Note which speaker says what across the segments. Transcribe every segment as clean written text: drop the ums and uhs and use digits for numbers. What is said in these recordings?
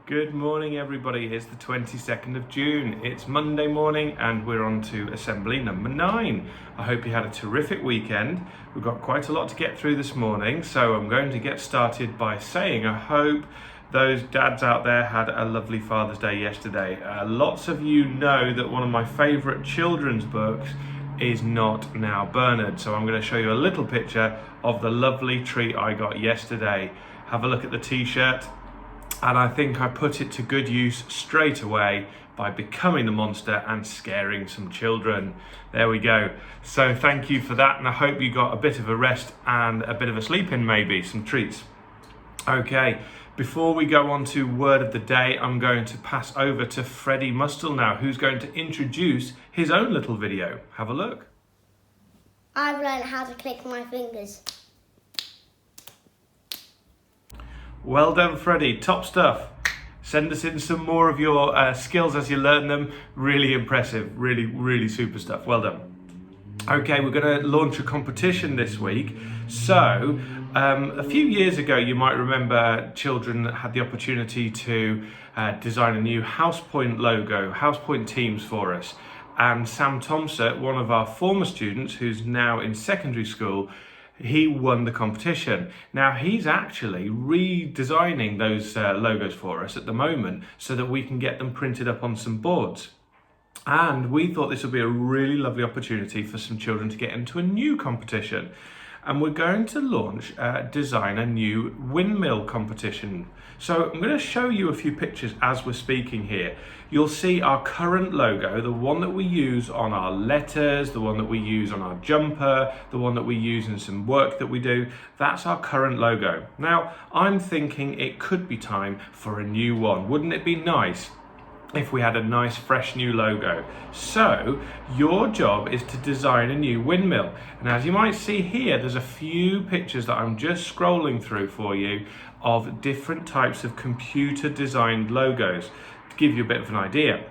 Speaker 1: Good morning everybody, it's the 22nd of June. It's Monday morning and we're on to assembly number 9. I hope you had a terrific weekend. We've got quite a lot to get through this morning, so I'm going to get started by saying I hope those dads out there had a lovely Father's Day yesterday. Lots of you know that one of my favourite children's books is Not Now Bernard, so I'm going to show you a little picture of the lovely treat I got yesterday. Have a look at the t-shirt. And I think I put it to good use straight away by becoming the monster and scaring some children. There we go. So thank you for that, and I hope you got a bit of a rest and a bit of a sleep in, maybe some treats. Okay, before we go on to word of the day, I'm going to pass over to Freddie Mustel now, who's going to introduce his own little video. Have a look.
Speaker 2: I've learned how to click my fingers.
Speaker 1: Well done, Freddie. Top stuff. Send us in some more of your skills as you learn them. Really impressive. Really super stuff. Well done. Okay, we're going to launch a competition this week. So, a few years ago, you might remember children had the opportunity to design a new HousePoint logo, HousePoint teams for us. And Sam Thompson, one of our former students who's now in secondary school, he won the competition. Now he's actually redesigning those logos for us at the moment so that we can get them printed up on some boards. And we thought this would be a really lovely opportunity for some children to get into a new competition. And we're going to launch design a new windmill competition. So I'm going to show you a few pictures as we're speaking here. You'll see our current logo, the one that we use on our letters, the one that we use on our jumper, the one that we use in some work that we do. That's our current logo. Now, I'm thinking it could be time for a new one. Wouldn't it be nice if we had a nice fresh new logo? So your job is to design a new windmill, and as you might see here, there's a few pictures that I'm just scrolling through for you of different types of computer designed logos to give you a bit of an idea.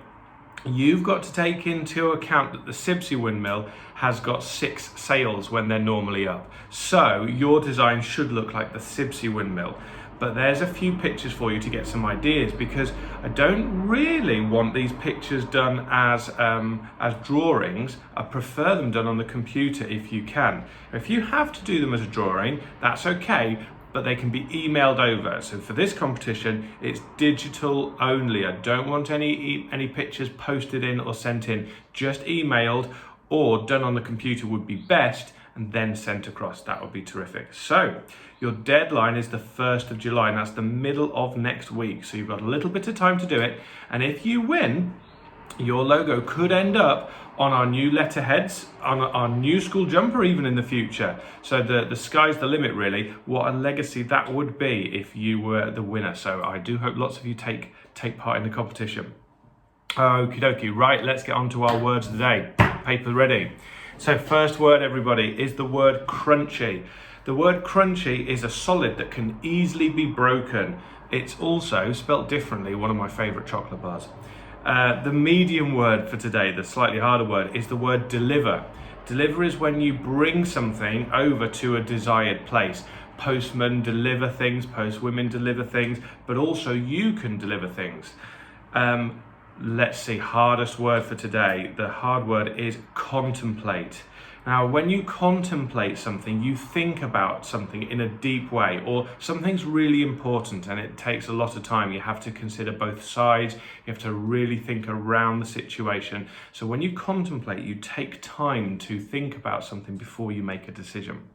Speaker 1: You've got to take into account that the Sibsey windmill has got 6 sails when they're normally up, so your design should look like the Sibsey windmill. But there's a few pictures for you to get some ideas, because I don't really want these pictures done as drawings. I prefer them done on the computer if you can. If you have to do them as a drawing, that's okay, but they can be emailed over. So for this competition, it's digital only. I don't want any pictures posted in or sent in, just emailed or done on the computer would be best, and then sent across. That would be terrific. So your deadline is the 1st of July, and that's the middle of next week. So you've got a little bit of time to do it. And if you win, your logo could end up on our new letterheads, on our new school jumper even in the future. So the sky's the limit really. What a legacy that would be if you were the winner. So I do hope lots of you take part in the competition. Okie dokie, right, let's get on to our words of the day. Paper ready. So first word, everybody, is the word crunchy. The word crunchy is a solid that can easily be broken. It's also, spelt differently, one of my favourite chocolate bars. The medium word for today, the slightly harder word, is the word deliver. Deliver is when you bring something over to a desired place. Postmen deliver things, postwomen deliver things, but also you can deliver things. Let's see, hardest word for today. The hard word is contemplate. Now, when you contemplate something, you think about something in a deep way, or something's really important and it takes a lot of time. You have to consider both sides. You have to really think around the situation. So when you contemplate, you take time to think about something before you make a decision.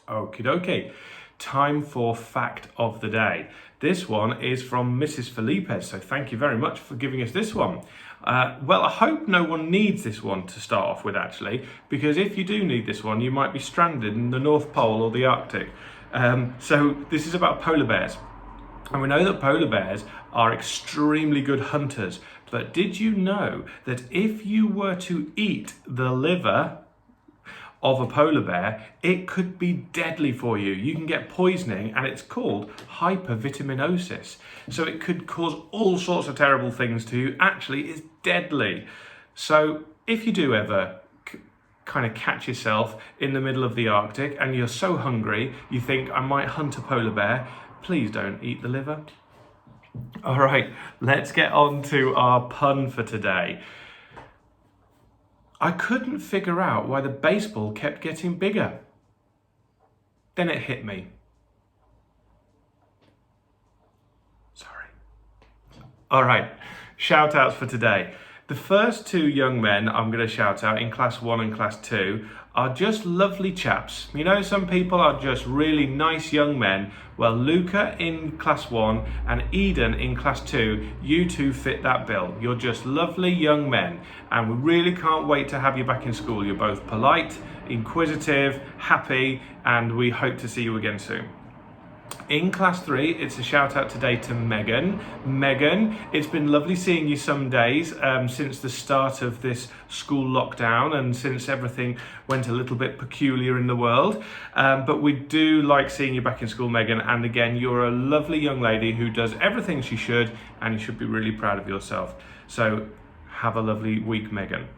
Speaker 1: Okie dokie. Time for fact of the day. This one is from Mrs. Felipe, so thank you very much for giving us this one. Well, I hope no one needs this one to start off with, actually, because if you do need this one, you might be stranded in the North Pole or the Arctic. So this is about polar bears. And we know that polar bears are extremely good hunters, but did you know that if you were to eat the liver of a polar bear, it could be deadly for you. You can get poisoning, and it's called hypervitaminosis. So it could cause all sorts of terrible things to you. Actually, it's deadly. So if you do ever kind of catch yourself in the middle of the Arctic and you're so hungry, you think, I might hunt a polar bear, please don't eat the liver. All right, let's get on to our pun for today. I couldn't figure out why the baseball kept getting bigger. Then it hit me. Sorry. All right, shout outs for today. The first two young men I'm going to shout out in class 1 and class 2 are just lovely chaps. You know, some people are just really nice young men. Well, Luca in class 1 and Eden in class 2, you two fit that bill. You're just lovely young men, and we really can't wait to have you back in school. You're both polite, inquisitive, happy, and we hope to see you again soon. In class 3, it's a shout out today to Megan. Megan, it's been lovely seeing you some days since the start of this school lockdown and since everything went a little bit peculiar in the world. But we do like seeing you back in school, Megan. And again, you're a lovely young lady who does everything she should, and you should be really proud of yourself. So have a lovely week, Megan.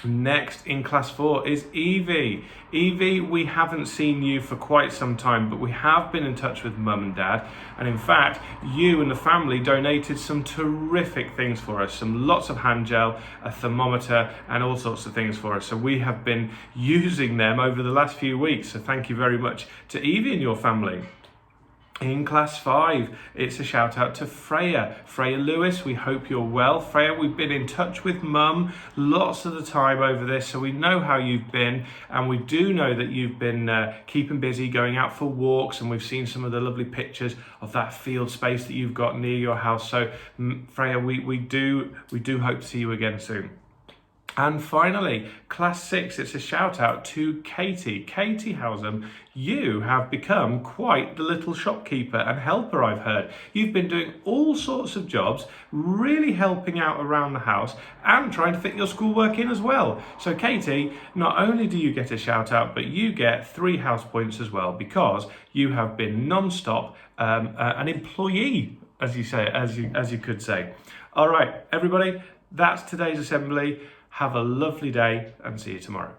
Speaker 1: Next in class 4 is Evie. Evie, we haven't seen you for quite some time, but we have been in touch with Mum and Dad. And in fact, you and the family donated some terrific things for us. Lots of hand gel, a thermometer, and all sorts of things for us. So we have been using them over the last few weeks. So thank you very much to Evie and your family. In class 5, it's a shout out to Freya. Freya Lewis, we hope you're well. Freya, we've been in touch with Mum lots of the time over this, so we know how you've been, and we do know that you've been keeping busy, going out for walks, and we've seen some of the lovely pictures of that field space that you've got near your house. So Freya, we do hope to see you again soon. And finally, class 6, it's a shout out to Katie. Katie Howsam, you have become quite the little shopkeeper and helper, I've heard. You've been doing all sorts of jobs, really helping out around the house and trying to fit your schoolwork in as well. So Katie, not only do you get a shout out, but you get 3 house points as well, because you have been non-stop an employee, as you could say. All right, everybody, that's today's assembly. Have a lovely day and see you tomorrow.